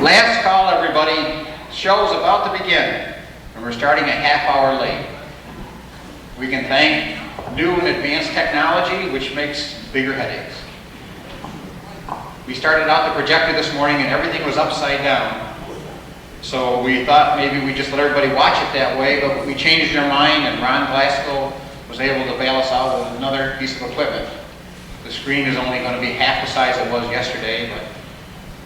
Last call, everybody. Show's about to begin, and we're starting a half hour late. We can thank new and advanced technology, which makes bigger headaches. We started out the projector this morning and everything was upside down. So we thought maybe we'd just let everybody watch it that way, but we changed our mind and Ron Glasgow was able to bail us out with another piece of equipment. The screen is only going to be half the size it was yesterday, but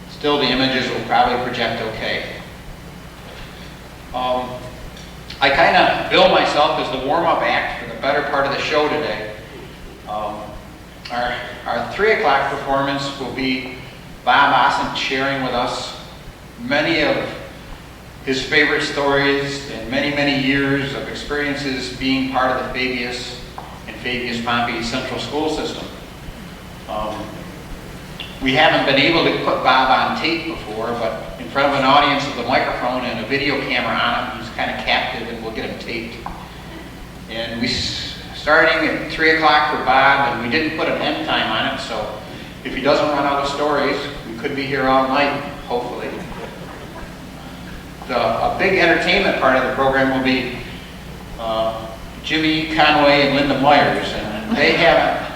still the images will probably project okay. I kind of bill myself as the warm-up act for the better part of the show today. Our 3 o'clock performance will be Bob Ossent sharing with us many of his favorite stories and many, many years of experiences being part of the Fabius and Fabius-Pompey Central School System. We haven't been able to put Bob on tape before, but in front of an audience with a microphone and a video camera on him, he's kind of captive and we'll get him taped. And we starting at 3 o'clock for Bob, and we didn't put an end time on it, so if he doesn't run out of stories, we could be here all night, hopefully. A big entertainment part of the program will be Jimmy Conway and Linda Myers, and they haven't.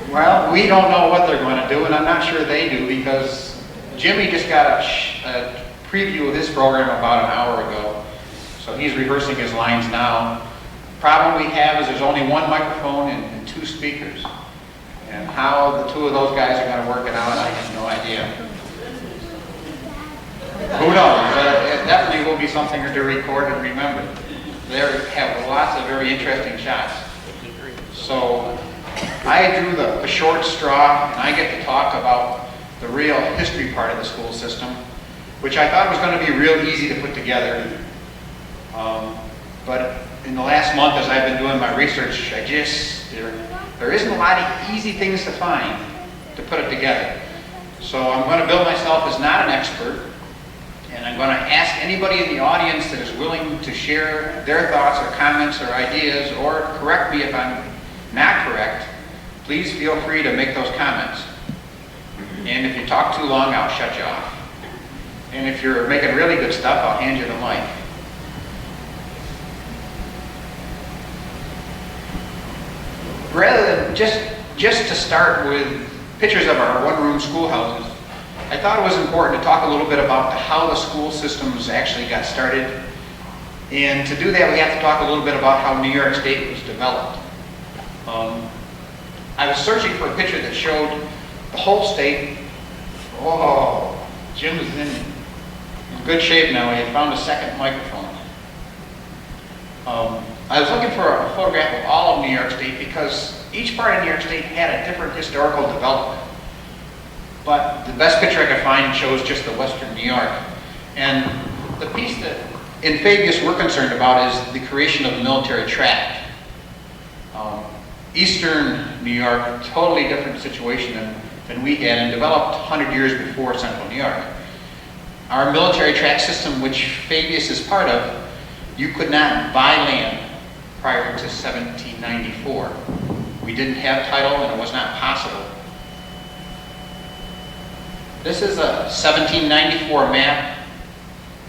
Well, we don't know what they're going to do, and I'm not sure they do, because Jimmy just got a preview of his program about an hour ago, so he's rehearsing his lines now. The problem we have is there's only one microphone and 2 speakers, and how the 2 of those guys are going to work it out, I have no idea. Who knows? It definitely will be something to record and remember. They have lots of very interesting shots. So I drew the short straw, and I get to talk about the real history part of the school system, which I thought was going to be real easy to put together. But in the last month, as I've been doing my research, there isn't a lot of easy things to find to put it together. So I'm going to bill myself as not an expert, and I'm going to ask anybody in the audience that is willing to share their thoughts or comments or ideas, or correct me if I'm not correct. Please feel free to make those comments. And if you talk too long, I'll shut you off. And if you're making really good stuff, I'll hand you the mic. Rather than just to start with pictures of our one-room schoolhouses, I thought it was important to talk a little bit about how the school systems actually got started. And to do that, we have to talk a little bit about how New York State was developed. I was searching for a picture that showed the whole state. Oh, Jim is in good shape now. He had found a second microphone. I was looking for a photograph of all of New York State because each part of New York State had a different historical development. But the best picture I could find shows just the western New York. And the piece that in Fabius we're concerned about is the creation of the military tract. Eastern New York, totally different situation than we had, and developed 100 years before Central New York. Our military tract system, which Fabius is part of, you could not buy land prior to 1794. We didn't have title and it was not possible. This is a 1794 map.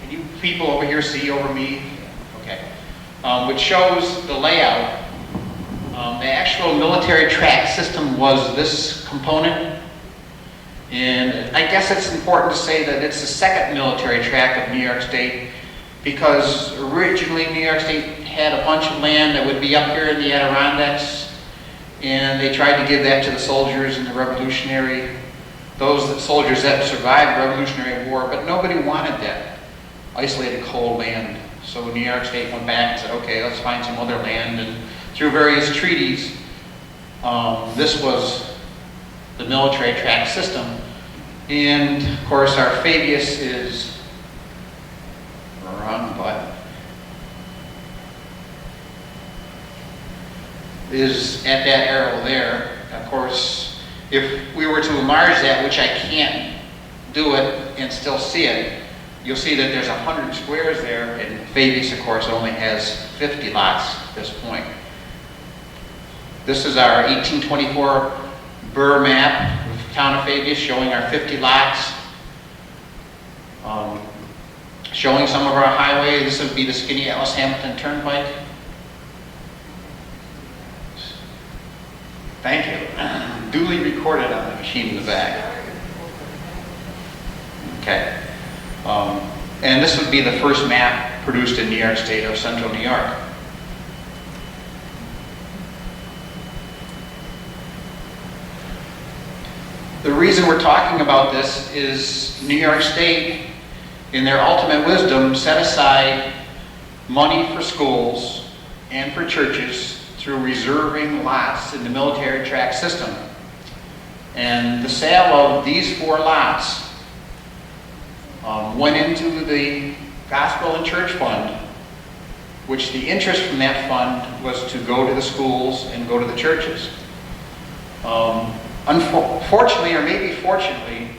Can you people over here see over me? Okay. Which shows the layout. The actual military tract system was this component. And I guess it's important to say that it's the second military tract of New York State, because originally New York State had a bunch of land that would be up here in the Adirondacks, and they tried to give that to the soldiers in the those soldiers that survived the Revolutionary War, but nobody wanted that isolated cold land. So New York State went back and said, okay, let's find some other land, and through various treaties, this was the military tract system. And of course our Fabius is wrong button. Is at that arrow there. Of course, if we were to enlarge that, which I can't do it and still see it, you'll see that there's 100 squares there, and Fabius, of course, only has 50 lots at this point. This is our 1824 Burr map of the town of Fabius showing our 50 lots. Um, Showing some of our highway, this would be the Skinny Alice Hamilton Turnpike. Thank you. Duly recorded on the machine in the back. Okay. And this would be the first map produced in New York State of central New York. The reason we're talking about this is New York State, in their ultimate wisdom, set aside money for schools and for churches through reserving lots in the military tract system. And the sale of these 4 lots went into the Gospel and Church Fund, which the interest from that fund was to go to the schools and go to the churches. Unfortunately, or maybe fortunately,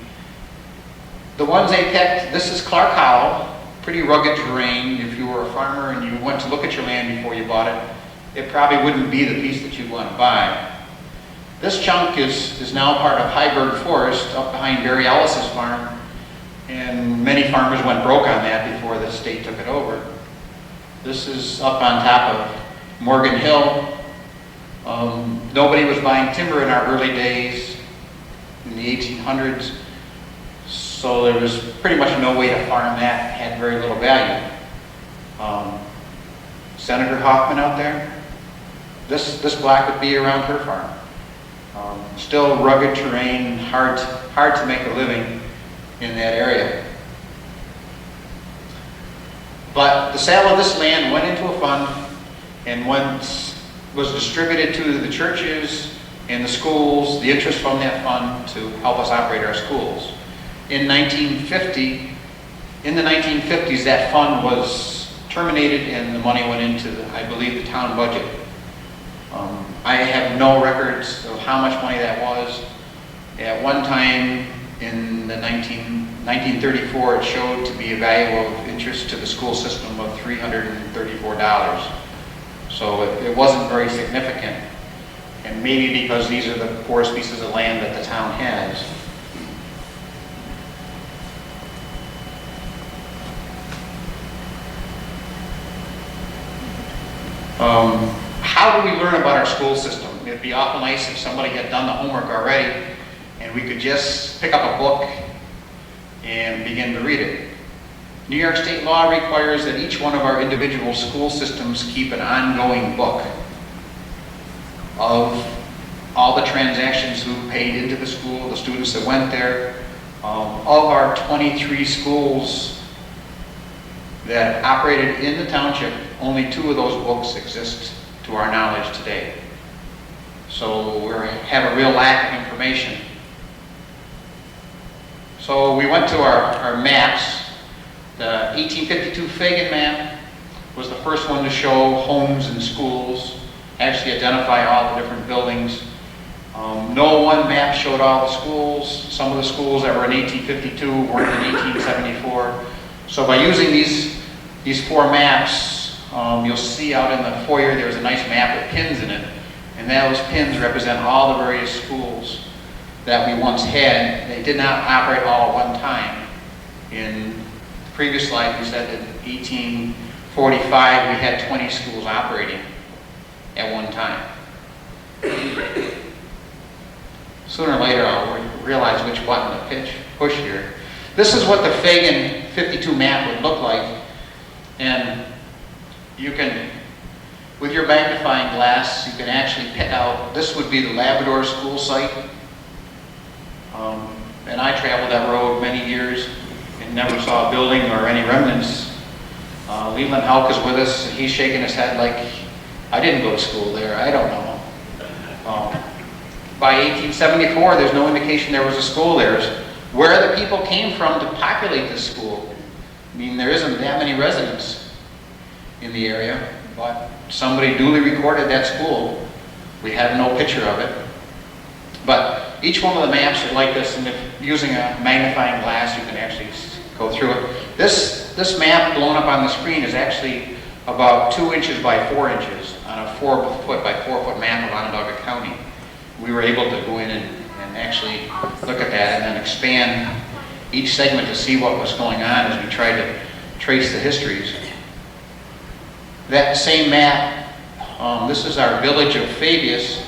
the ones they picked, this is Clark Hollow, pretty rugged terrain. If you were a farmer and you went to look at your land before you bought it, it probably wouldn't be the piece that you'd want to buy. This chunk is now part of Heiberg Forest up behind Barry Ellis's farm, and many farmers went broke on that before the state took it over. This is up on top of Morgan Hill. Nobody was buying timber in our early days in the 1800s, so there was pretty much no way to farm that. It had very little value. Senator Hoffman out there, this block would be around her farm. Still rugged terrain, hard to make a living in that area. But the sale of this land went into a fund and was distributed to the churches and the schools, the interest from that fund to help us operate our schools. In the 1950s, that fund was terminated and the money went into, I believe, the town budget. I have no records of how much money that was. At one time in the 1934, it showed to be a value of interest to the school system of $334. So it wasn't very significant. And maybe because these are the poorest pieces of land that the town has. How do we learn about our school system? It'd be awful nice if somebody had done the homework already and we could just pick up a book and begin to read it. New York State law requires that each one of our individual school systems keep an ongoing book of all the transactions who paid into the school, the students that went there. Of our 23 schools that operated in the township, only 2 of those books exist to our knowledge today. So we have a real lack of information. So we went to our maps. The 1852 Fagan map was the first one to show homes and schools, actually identify all the different buildings. No one map showed all the schools. Some of the schools that were in 1852 weren't in 1874. So by using these 4 maps, you'll see out in the foyer there's a nice map with pins in it, and those pins represent all the various schools that we once had. They did not operate all at one time. In the previous slide, we said that in 1845 we had 20 schools operating at one time. Sooner or later I'll realize which button to push here. This is what the Fagan 52 map would look like, and you can, with your magnifying glass, you can actually pick out, this would be the Labrador school site. And I traveled that road many years and never saw a building or any remnants. Leland Halk is with us. He's shaking his head like, I didn't go to school there. I don't know. By 1874, there's no indication there was a school there. Where the people came from to populate this school, I mean, there isn't that many residents in the area, but somebody duly recorded that school. We have no picture of it. But each one of the maps are like this, and if using a magnifying glass, you can actually go through it. This map blown up on the screen is actually about 2 inches by 4 inches on a 4 foot by 4 foot map of Onondaga County. We were able to go in and actually look at that and then expand each segment to see what was going on as we tried to trace the histories. That same map, this is our village of Fabius.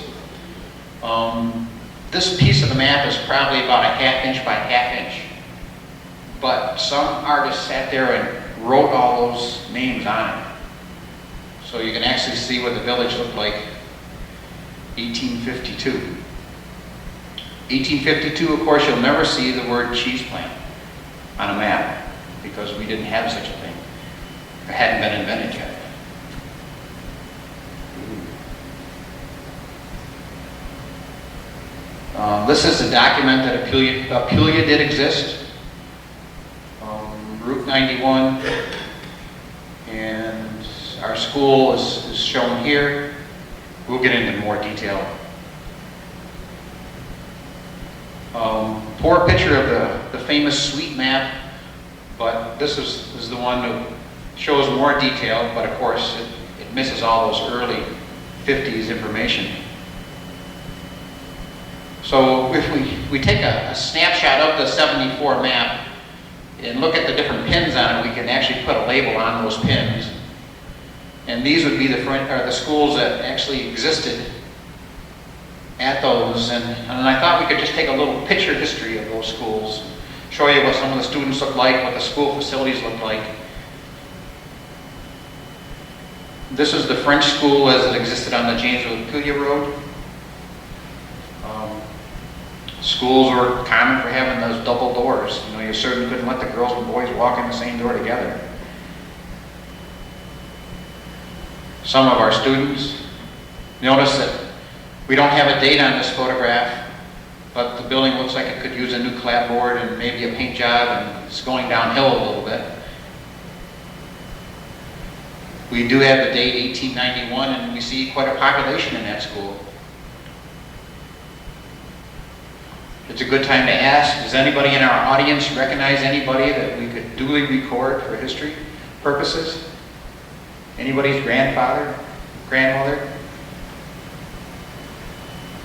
This piece of the map is probably about a ½ inch by ½ inch. But some artists sat there and wrote all those names on it. So you can actually see what the village looked like 1852. 1852, of course, you'll never see the word cheese plant on a map because we didn't have such a thing. It hadn't been invented yet. This is a document that Apulia did exist. Route 91, and our school is shown here. We'll get into more detail. Poor picture of the famous suite map, but this is the one that shows more detail, but of course it misses all those early 50s information. So if we take a snapshot of the 74 map and look at the different pins on it, we can actually put a label on those pins. And these would be the schools that actually existed at those. And I thought we could just take a little picture history of those schools, show you what some of the students look like, what the school facilities look like. This is the French school as it existed on the Janesville-Apulia Road. Schools were common for having those double doors. You know, you certainly couldn't let the girls and boys walk in the same door together. Some of our students, notice that we don't have a date on this photograph, but the building looks like it could use a new clapboard and maybe a paint job, and it's going downhill a little bit. We do have the date 1891, and we see quite a population in that school. It's a good time to ask, does anybody in our audience recognize anybody that we could duly record for history purposes? Anybody's grandfather, grandmother?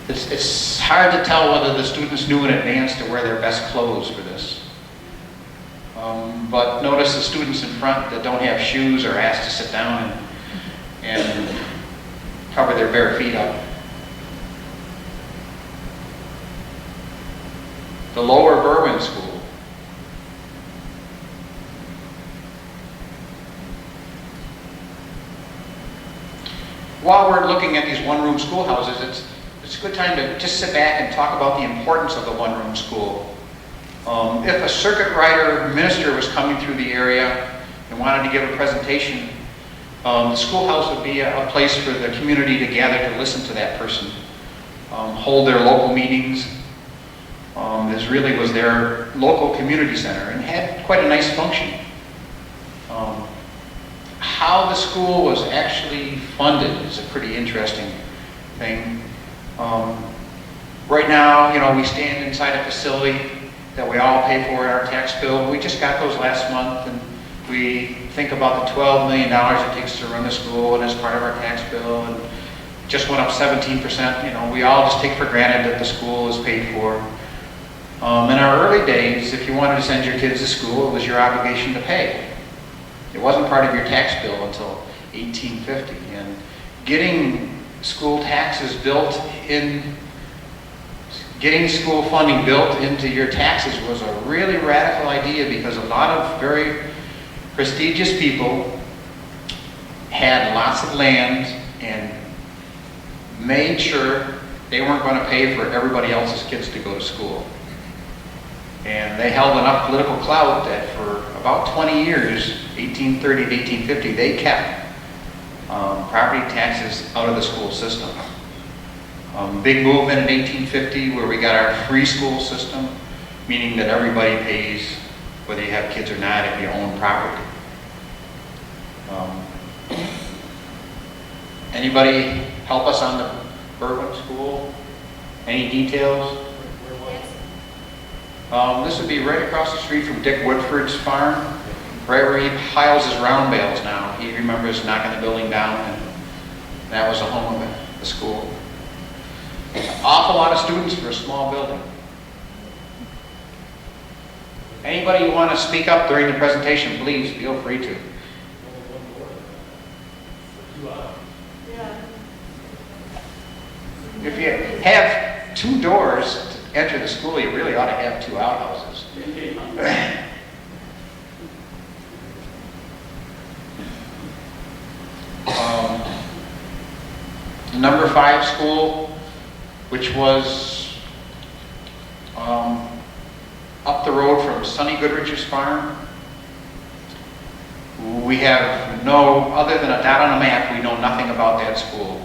It's hard to tell whether the students knew in advance to wear their best clothes for this. But notice the students in front that don't have shoes are asked to sit down and cover their bare feet up. The Lower Berwyn School. While we're looking at these one-room schoolhouses, it's a good time to just sit back and talk about the importance of the one-room school. If a circuit rider minister was coming through the area and wanted to give a presentation, the schoolhouse would be a place for the community to gather to listen to that person, hold their local meetings. This really was their local community center and had quite a nice function. How the school was actually funded is a pretty interesting thing. Right now, you know, we stand inside a facility that we all pay for in our tax bill. We just got those last month, and we think about the $12 million it takes to run the school, and as part of our tax bill, and just went up 17%. You know, we all just take for granted that the school is paid for. In our early days, if you wanted to send your kids to school, it was your obligation to pay. It wasn't part of your tax bill until 1850. And getting school taxes built in, getting school funding built into your taxes was a really radical idea, because a lot of very prestigious people had lots of land and made sure they weren't going to pay for everybody else's kids to go to school. And they held enough political clout that for about 20 years, 1830 to 1850, they kept property taxes out of the school system. Big movement in 1850 where we got our free school system, meaning that everybody pays whether you have kids or not if you own property. Anybody help us on the Berwyn School? Any details? This would be right across the street from Dick Woodford's farm, right where he piles his round bales now. He remembers knocking the building down, and that was the home of the school. An awful lot of students for a small building. Anybody who want to speak up during the presentation, please feel free to. If you have 2 doors to enter the school, you really ought to have 2 outhouses. Number 5 school, which was up the road from Sonny Goodrich's farm. We have other than a dot on a map, we know nothing about that school.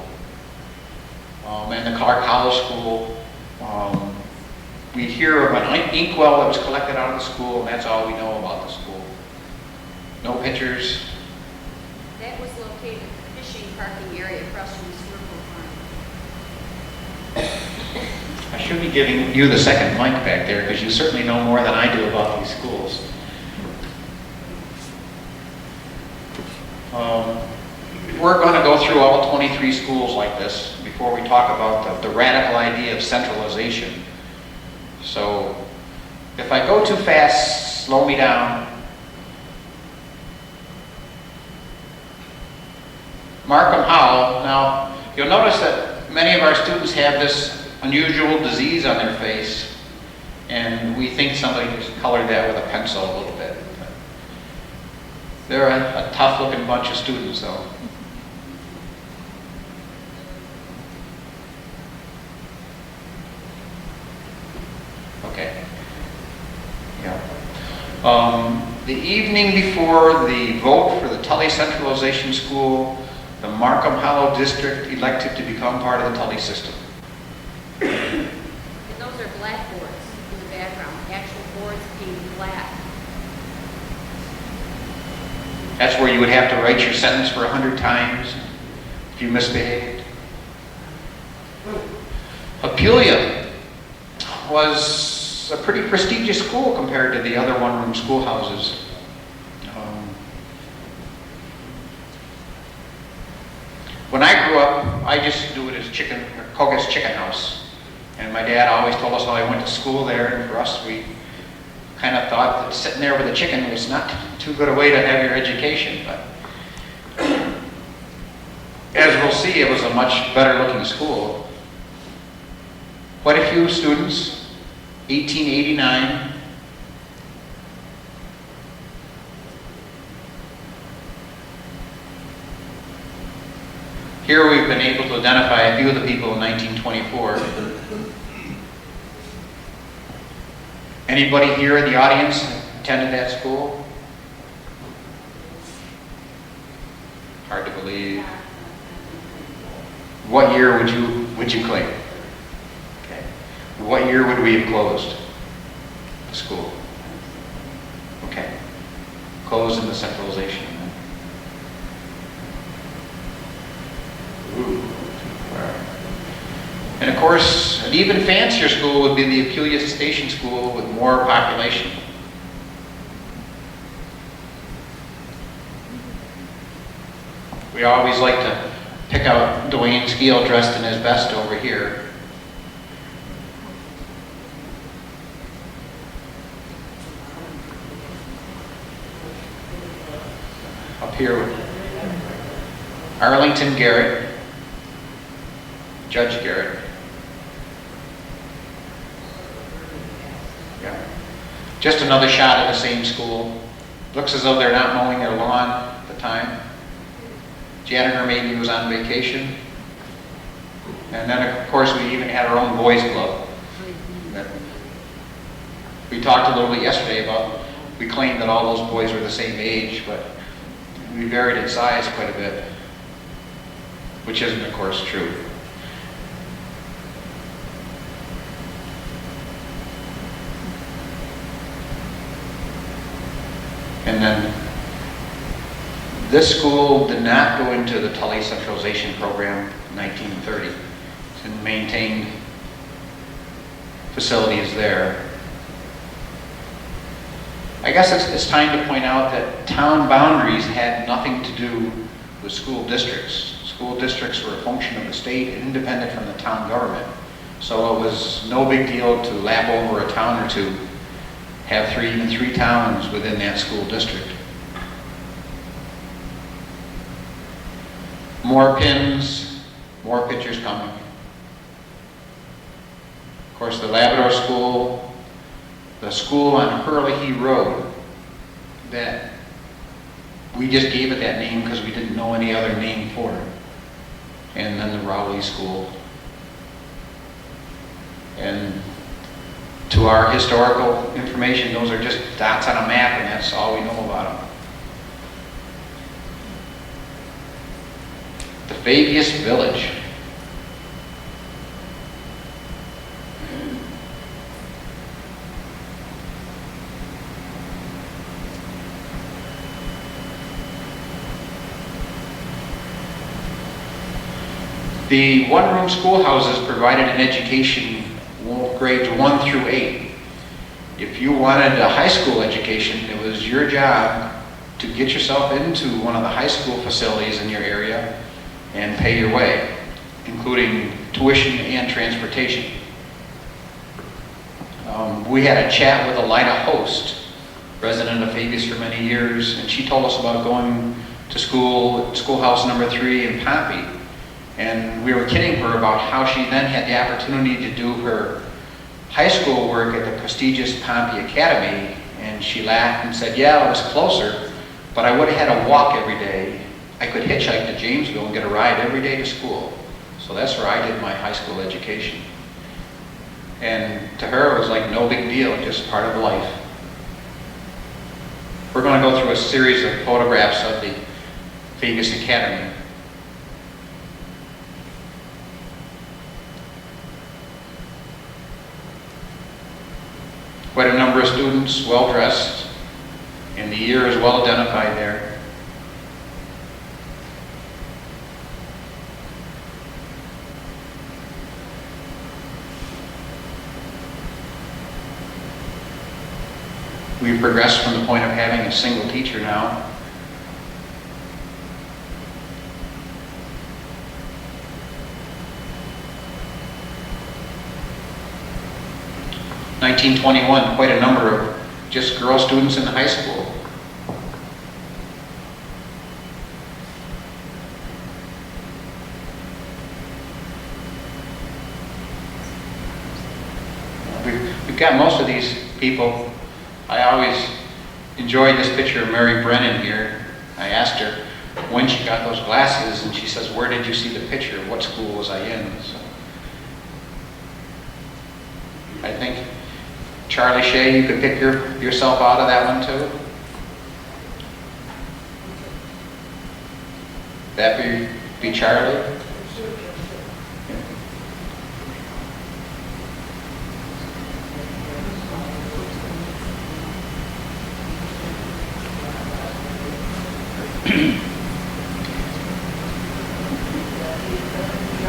And the Clark Hollow School, we hear of an inkwell that was collected out of the school, and that's all we know about the school. No pictures. That was located in the fishing parking area across from the Swervo Farm. I should be giving you the second mic back there, because you certainly know more than I do about these schools. We're going to go through all 23 schools like this before we talk about the radical idea of centralization. So if I go too fast, slow me down. Markham Hollow. Now, you'll notice that many of our students have this unusual disease on their face, and we think somebody just colored that with a pencil a little bit. They're a tough-looking bunch of students, though. Okay. Yeah. The evening before the vote for the Tully Centralization School, the Markham Hollow District elected to become part of the Tully system. And those are blackboards in the background, actual boards being black. That's where you would have to write your sentence for 100 times if you misbehaved. Apulia was a pretty prestigious school compared to the other one-room schoolhouses. When I grew up, I just knew it as Koga's Chicken House. And my dad always told us how I went to school there, and for us, we kind of thought that sitting there with a chicken was not too good a way to have your education. But as we'll see, it was a much better looking school. Quite a few students, 1889. Here we've been able to identify a few of the people in 1924. Anybody here in the audience attended that school? Hard to believe. What year would you claim? Okay. What year would we have closed the school? Okay. Closed in the centralization. Ooh. And of course, an even fancier school would be the Apulia Station School with more population. We always like to pick out Dwayne Skeel dressed in his best over here. Up here, Arlington Garrett, Judge Garrett. Yeah. Just another shot of the same school. Looks as though they're not mowing their lawn at the time. Janitor maybe was on vacation. And then of course we even had our own boys club. We talked a little bit yesterday about, we claimed that all those boys were the same age, but we varied in size quite a bit, which isn't of course true. And then this school did not go into the Tully Centralization Program in 1930 and maintained facilities there. I guess it's time to point out that town boundaries had nothing to do with school districts. School districts were a function of the state and independent from the town government. So it was no big deal to lap over a town or two have even three towns within that school district. More pins, more pictures coming. Of course, the Labrador School, the school on Hurley Road, that we just gave it that name because we didn't know any other name for it. And then the Rowley School. And to our historical information, those are just dots on a map, and that's all we know about them. The Fabius Village. The one-room schoolhouses provided an education grades 1 through 8. If you wanted a high school education, it was your job to get yourself into one of the high school facilities in your area and pay your way, including tuition and transportation. We had a chat with Elida Host, resident of Fabius for many years, and she told us about going to schoolhouse number 3 in Pompey. And we were kidding her about how she then had the opportunity to do her high school work at the prestigious Pompey Academy, and she laughed and said, yeah, it was closer, but I would have had to walk every day. I could hitchhike to Jamesville and get a ride every day to school. So that's where I did my high school education. And to her, it was like no big deal, just part of life. We're going to go through a series of photographs of the Fabius Academy. Quite a number of students, well-dressed, and the year is well identified there. We've progressed from the point of having a single teacher now. In 1921, quite a number of just girl students in high school. We've got most of these people. I always enjoyed this picture of Mary Brennan here. I asked her when she got those glasses, and she says, where did you see the picture? What school was I in? So I think Charlie Shea, you could pick yourself out of that one too. That be Charlie?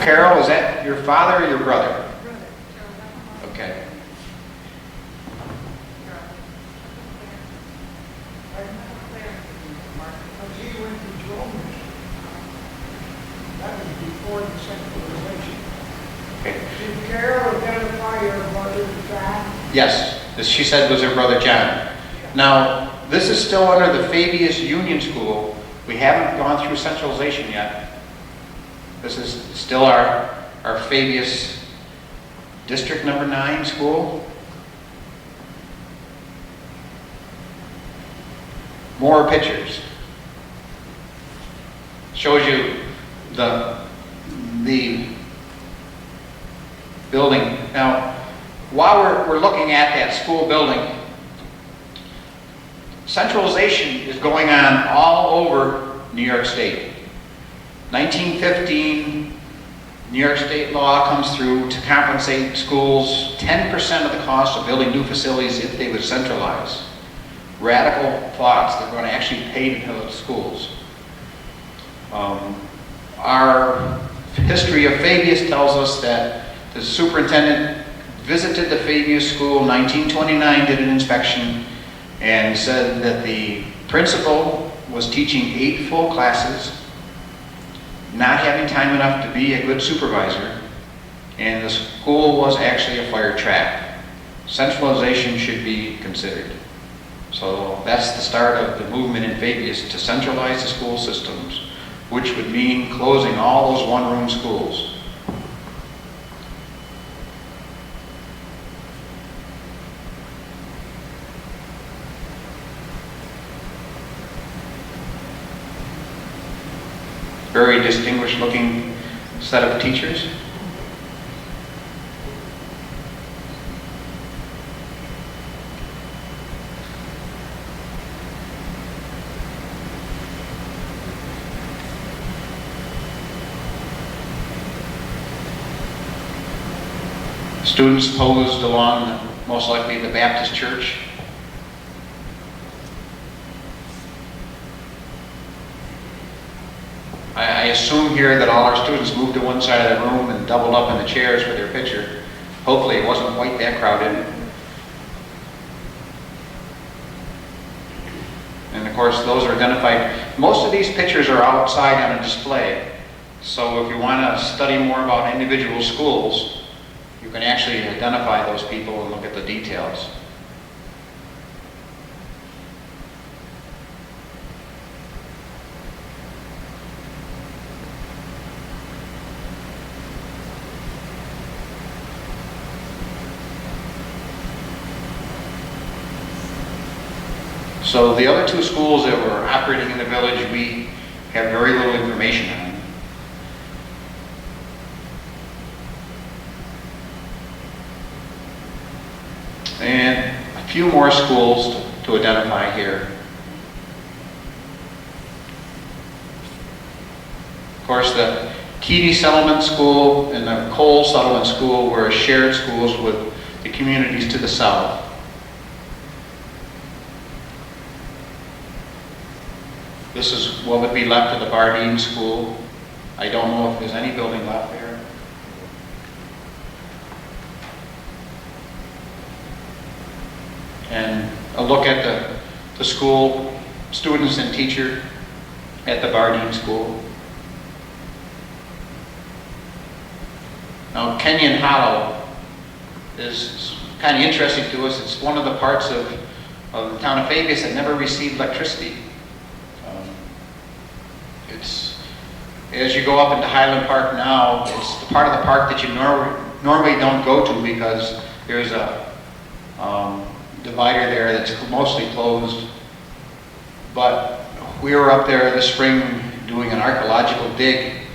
Carol, is that your father or your brother? Okay. That was before the centralization. Okay. Did Carol identify your brother John? Yes, this she said was her brother John. Now, this is still under the Fabius Union School. We haven't gone through centralization yet. This is still our Fabius District number 9 school. More pictures. Shows you the building. Now, while we're looking at that school building, centralization is going on all over New York State. 1915, New York State law comes through to compensate schools 10% of the cost of building new facilities if they would centralize. Radical thoughts. They're going to actually pay to build schools. Our history of Fabius tells us that the superintendent visited the Fabius school in 1929, did an inspection, and said that the principal was teaching 8 full classes, not having time enough to be a good supervisor, and the school was actually a fire trap. Centralization should be considered. So that's the start of the movement in Fabius to centralize the school systems, which would mean closing all those one-room schools. Very distinguished looking set of teachers. Students posed along, most likely, the Baptist church. I assume here that all our students moved to one side of the room and doubled up in the chairs for their picture. Hopefully it wasn't quite that crowded. And of course, those are identified. Most of these pictures are outside on a display. So if you want to study more about individual schools, you can actually identify those people and look at the details. So the other two schools that were operating in the village, we have very little information on. And a few more schools to identify here. Of course, the Keedy Settlement School and the Cole Settlement School were shared schools with the communities to the south. This is what would be left of the Bardeen School. I don't know if there's any building left there. And a look at the school, students and teacher at the Bardeen School. Now, Kenyon Hollow is kind of interesting to us. It's one of the parts of the town of Fabius that never received electricity. As you go up into Highland Park now, it's the part of the park that you normally don't go to because there's a divider there that's mostly closed. But we were up there this spring doing an archaeological dig,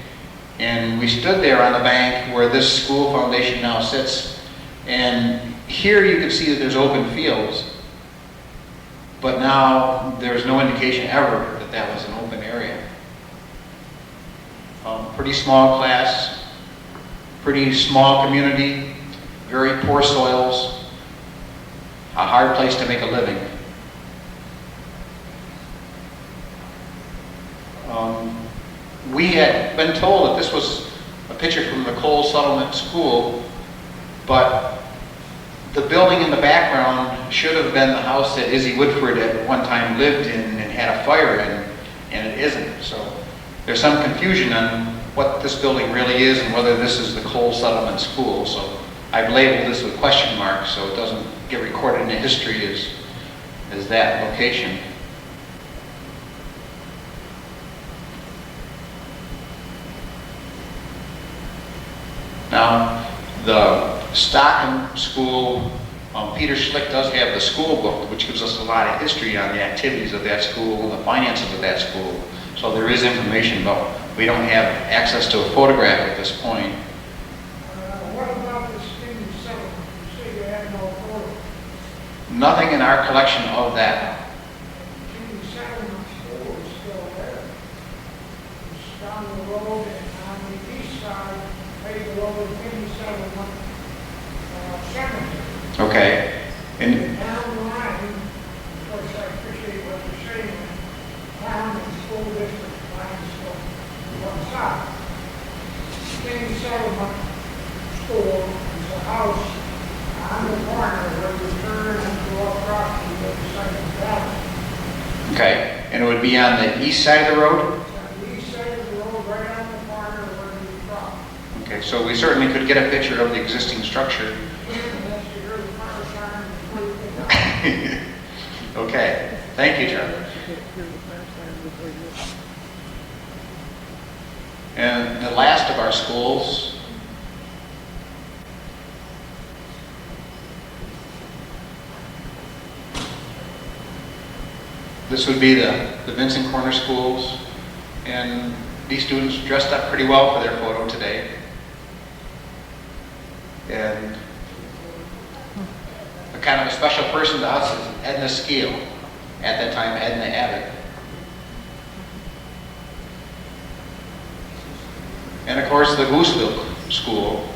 and we stood there on the bank where this school foundation now sits, and here you can see that there's open fields, but now there's no indication ever that that was an open area. Pretty small class, pretty small community, very poor soils, a hard place to make a living. We had been told that this was a picture from the Cole Settlement School, but the building in the background should have been the house that Izzy Woodford at one time lived in and had a fire in, and it isn't. So there's some confusion on what this building really is and whether this is the Cole Settlement School. So I've labeled this with question marks so it doesn't get recorded in the history as that location. Now, the Stockton School, Peter Schlick does have the school book, which gives us a lot of history on the activities of that school and the finances of that school. So there is information, but we don't have access to a photograph at this point. What about the student settlement? You say you have no photo. Nothing in our collection of that. Student settlement school is still there. It's down the road and on the east side, right below the student settlement cemetery. Okay. And Down the line, of course, I appreciate what you're saying, town and school district lines go to one side. King Settlement School is a house on the corner where you turn and go across to the other side of the valley. okay, and it would be on the east side of the road? It's on the east side of the road, right on the corner where you cross. Okay, so we certainly could get a picture of the existing structure. Unless you hear the fire Okay, thank you, Charlie. And the last of our schools, this would be the Vincent Corner schools, and these students dressed up pretty well for their photo today. And a kind of a special person to us is Edna Skeel, at that time Edna Abbott. And of course the Gooseville School.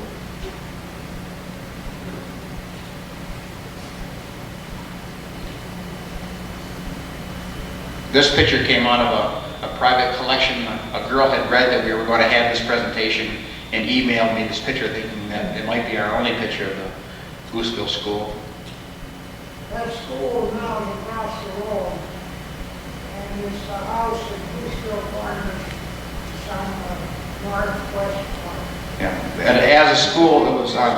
This picture came out of a private collection. A girl had read that we were going to have this presentation and emailed me this picture thinking that it might be our only picture of the Gooseville School. That school is now across the road, and it's the house in Gooseville Corner. It's on the northwest corner. Yeah, and as a school it was on,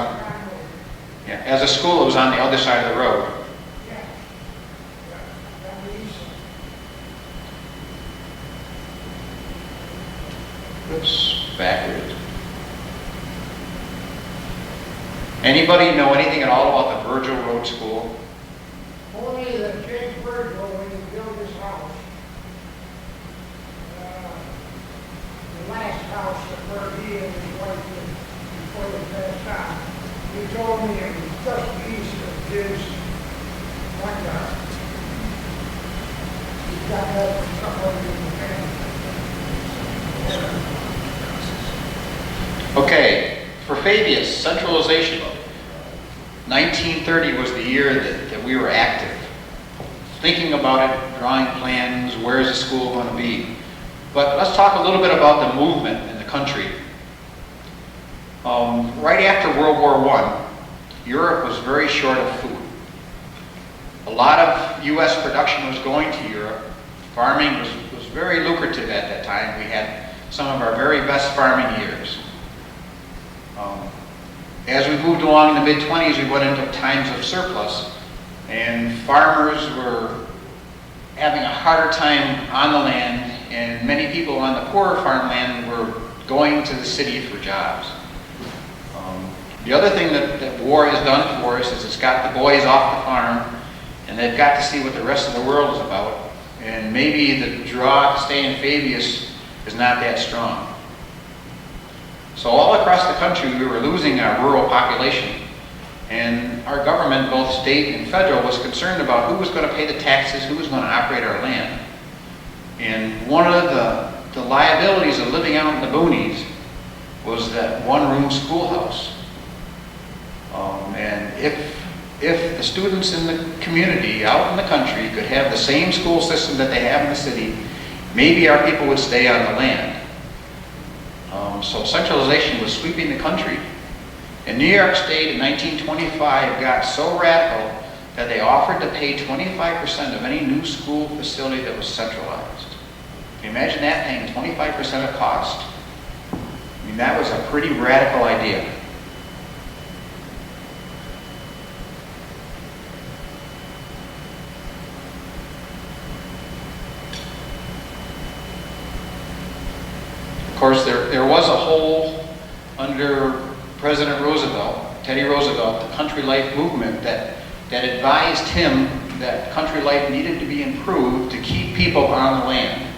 yeah, as a school it was on the other side of the road. Yeah. On the east side. Oops, backwards. Anybody know anything at all about the Virgil Road School? Only that James Virgil, when he built his house, the last house that where he and his wife lived before they passed on, he told me it was just east of his backyard. He got that from somebody in the family. Okay, for Fabius, centralization. 1930 was the year that we were active. Thinking about it, drawing plans, where is the school going to be? But let's talk a little bit about the movement in the country. Right after World War I, Europe was very short of food. A lot of U.S. production was going to Europe. Farming was very lucrative at that time. We had some of our very best farming years. As we moved along in the mid-20s, we went into times of surplus, and farmers were having a harder time on the land, and many people on the poorer farmland were going to the city for jobs. The other thing that war has done for us is it's got the boys off the farm, and they've got to see what the rest of the world is about, and maybe the draw to stay in Fabius is not that strong. So all across the country, we were losing our rural population, and our government, both state and federal, was concerned about who was going to pay the taxes, who was going to operate our land. And one of the liabilities of living out in the boonies was that one-room schoolhouse. And if the students in the community, out in the country, could have the same school system that they have in the city, maybe our people would stay on the land. So centralization was sweeping the country. And New York State in 1925 got so radical that they offered to pay 25% of any new school facility that was centralized. Can you imagine that, paying 25% of cost? I mean, that was a pretty radical idea. Of course, there was a hole under President Roosevelt, Teddy Roosevelt, the country life movement that advised him that country life needed to be improved to keep people on the land.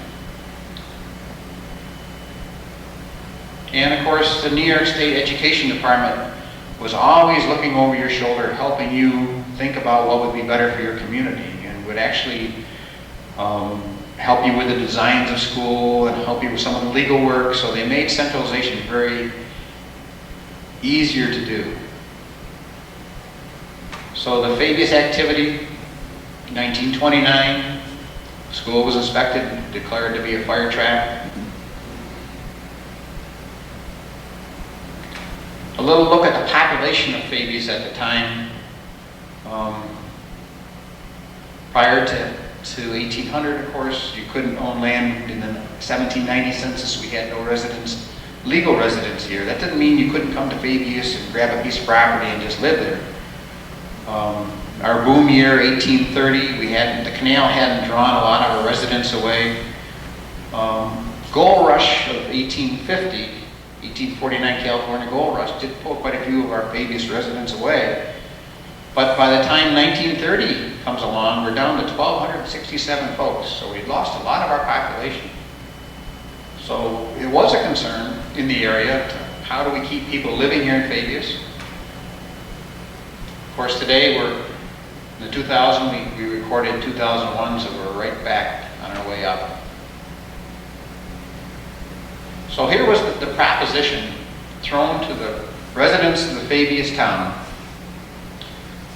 And of course, the New York State Education Department was always looking over your shoulder, helping you think about what would be better for your community, and would actually help you with the designs of school and help you with some of the legal work. So they made centralization very easier to do. So the Fabius activity, 1929, school was inspected, declared to be a fire trap. A little look at the population of Fabius at the time. Prior to 1800, of course, you couldn't own land. In the 1790 census, we had no residents, legal residents here. That didn't mean you couldn't come to Fabius and grab a piece of property and just live there. our boom year, 1830, the canal hadn't drawn a lot of our residents away. Gold rush of 1850, 1849 California gold rush did pull quite a few of our Fabius residents away. But by the time 1930 comes along, we're down to 1,267 folks. So we'd lost a lot of our population. So it was a concern in the area. How do we keep people living here in Fabius? Of course, today we're in the 2000, we recorded 2001, so we're right back on our way up. So here was the proposition thrown to the residents of the Fabius town.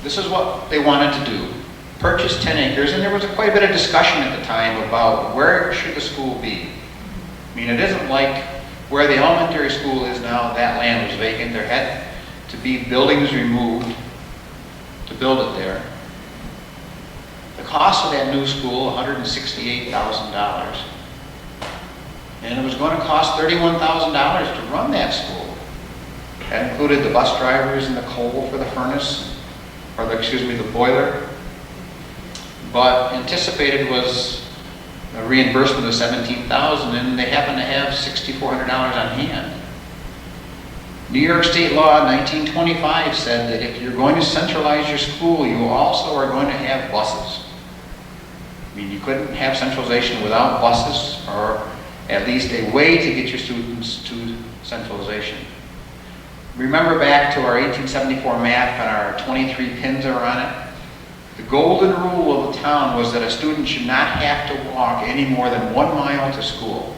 This is what they wanted to do. Purchase 10 acres, and there was quite a bit of discussion at the time about where should the school be. I mean, it isn't like where the elementary school is now, that land was vacant. There had to be buildings removed to build it there. The cost of that new school, $168,000. And it was going to cost $31,000 to run that school. That included the bus drivers and the coal for the furnace, or the boiler. But anticipated was a reimbursement of $17,000, and they happened to have $6,400 on hand. New York State law in 1925 said that if you're going to centralize your school, you also are going to have buses. I mean, you couldn't have centralization without buses, or at least a way to get your students to centralization. Remember back to our 1874 map and our 23 pins that were on it? The golden rule of the town was that a student should not have to walk any more than 1 mile to school.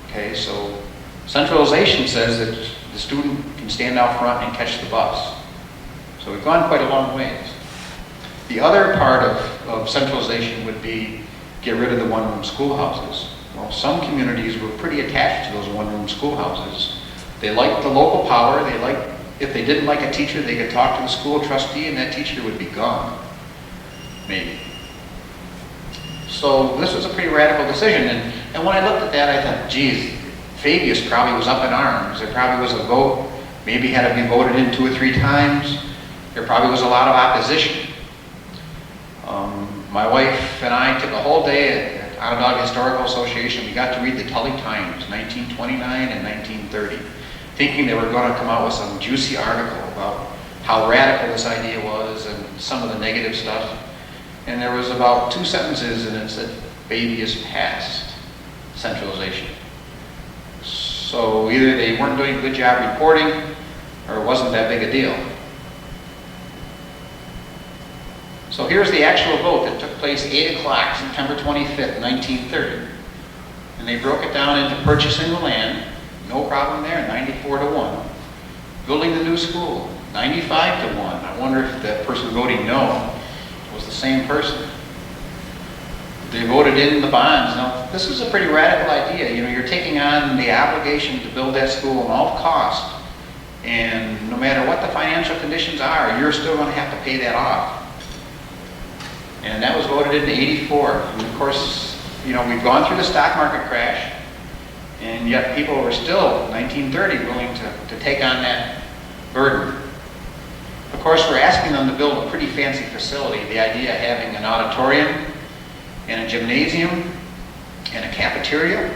Okay, so centralization says that the student can stand out front and catch the bus. So we've gone quite a long ways. The other part of centralization would be get rid of the one-room schoolhouses. Well, some communities were pretty attached to those one-room schoolhouses. They liked the local power. If they didn't like a teacher, they could talk to the school trustee and that teacher would be gone, maybe. So this was a pretty radical decision. And when I looked at that, I thought, geez, Fabius probably was up in arms. There probably was a vote, maybe had to be voted in 2 or 3 times. There probably was a lot of opposition. My wife and I took a whole day at Onondaga Historical Association. We got to read the Tully Times, 1929 and 1930, thinking they were going to come out with some juicy article about how radical this idea was and some of the negative stuff. And there was about 2 sentences and it said, Fabius passed centralization. So either they weren't doing a good job reporting or it wasn't that big a deal. So here's the actual vote that took place 8 o'clock, September 25th, 1930. And they broke it down into purchasing the land, no problem there, 94 to 1. Building the new school, 95 to 1. I wonder if the person voting no was the same person. They voted in the bonds. Now, this is a pretty radical idea. You know, you're taking on the obligation to build that school at all cost. And no matter what the financial conditions are, you're still going to have to pay that off. And that was voted in 84. And of course, you know, we've gone through the stock market crash, and yet people were still, 1930, willing to take on that burden. Of course, we're asking them to build a pretty fancy facility. The idea of having an auditorium and a gymnasium and a cafeteria,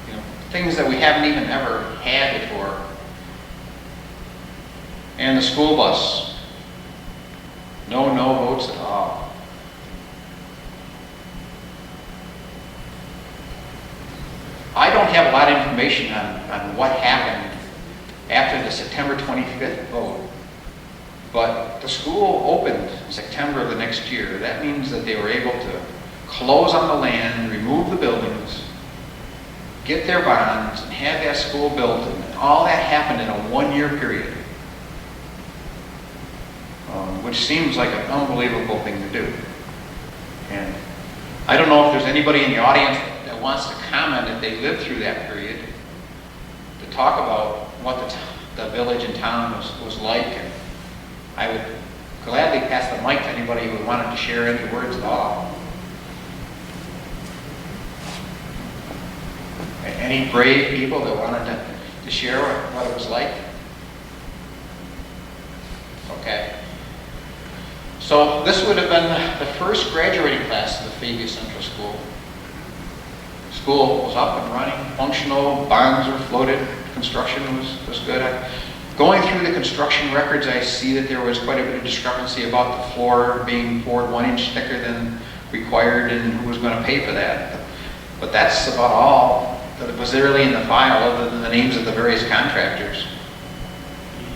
you know, things that we haven't even ever had before. And the school bus. No votes at all. I don't have a lot of information on what happened after the September 25th vote, but the school opened in September of the next year. That means that they were able to close on the land, remove the buildings, get their bonds, and have that school built, and all that happened in a 1-year period, which seems like an unbelievable thing to do. And I don't know if there's anybody in the audience that wants to comment if they lived through that period, to talk about what the village and town was like. And I would gladly pass the mic to anybody who wanted to share any words at all. Any brave people that wanted to share what it was like? Okay. So this would have been the first graduating class of the Fabius Central School. School was up and running, functional, bonds were floated, construction was good. Going through the construction records, I see that there was quite a bit of discrepancy about the floor being poured 1 inch thicker than required and who was going to pay for that. But that's about all that was really in the file, other than the names of the various contractors.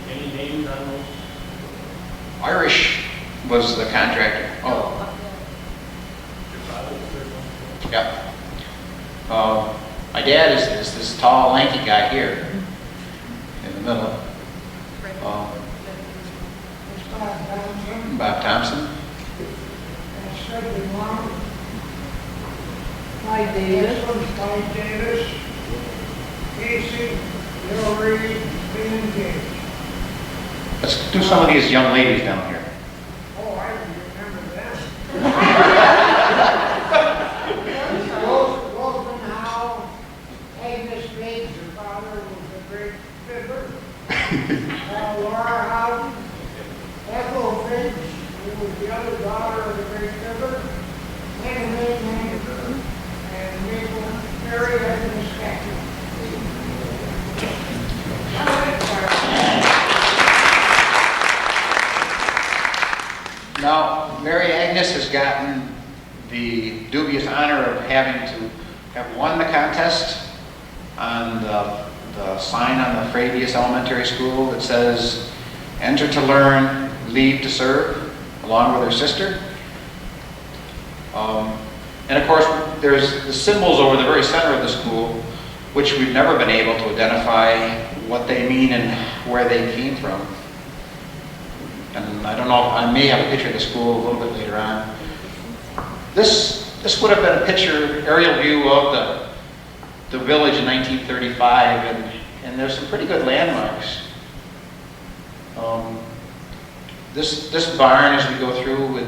Any names on those? Irish was the contractor. Oh, Up Your father was there? yeah. My dad is this tall, lanky guy here in the middle. there. It's Bob Johnson, Bob Thompson. and Fred Long. Hi, David. This one's Mike Davis, Casey, Bill Reed, Ben Gates. Let's do some of these young ladies down here. Oh, I remember them. Roseman Howe, Agnes Biggs, her father was a great fiddler. Laura Howden, Ethel Finch, who was the other daughter of the great fiddler, Annie Mae Manager, and Mabel Mary Agnes Catcher. Now, Mary Agnes has gotten the dubious honor of having to have won the contest on the sign on the Fabius Elementary School that says, "Enter to learn, leave to serve," along with her sister. And of course, there's the symbols over the very center of the school, which we've never been able to identify what they mean and where they came from. And I don't know, I may have a picture of the school a little bit later on. This would have been a picture, aerial view of the village in 1935, and there's some pretty good landmarks. This barn, as we go through, with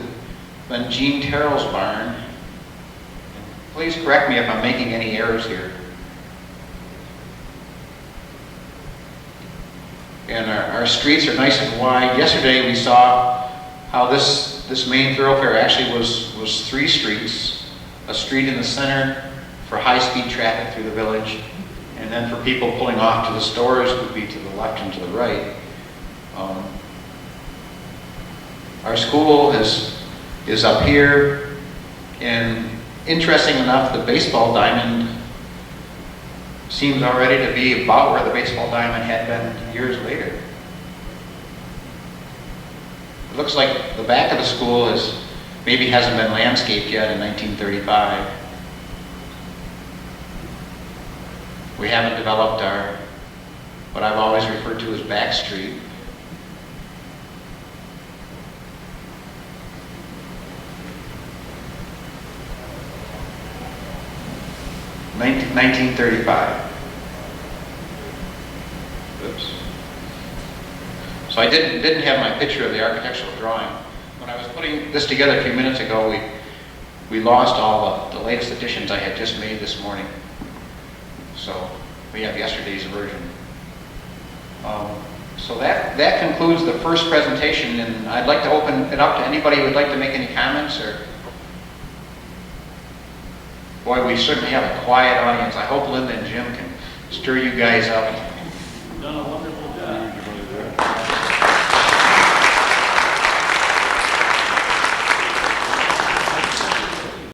been Gene Terrell's barn. Please correct me if I'm making any errors here. And our streets are nice and wide. Yesterday we saw how this main thoroughfare actually was 3 streets. A street in the center for high-speed traffic through the village, and then for people pulling off to the stores would be to the left and to the right. Our school is up here, and interesting enough, the baseball diamond seems already to be about where the baseball diamond had been years later. It looks like the back of the school maybe hasn't been landscaped yet in 1935. We haven't developed what I've always referred to as back street. In 1935. Oops. So I didn't have my picture of the architectural drawing. When I was putting this together a few minutes ago, we lost all the latest additions I had just made this morning. So we have yesterday's version. So that concludes the first presentation, and I'd like to open it up to anybody who would like to make any comments. Or boy, we certainly have a quiet audience. I hope Linda and Jim can stir you guys up. Done a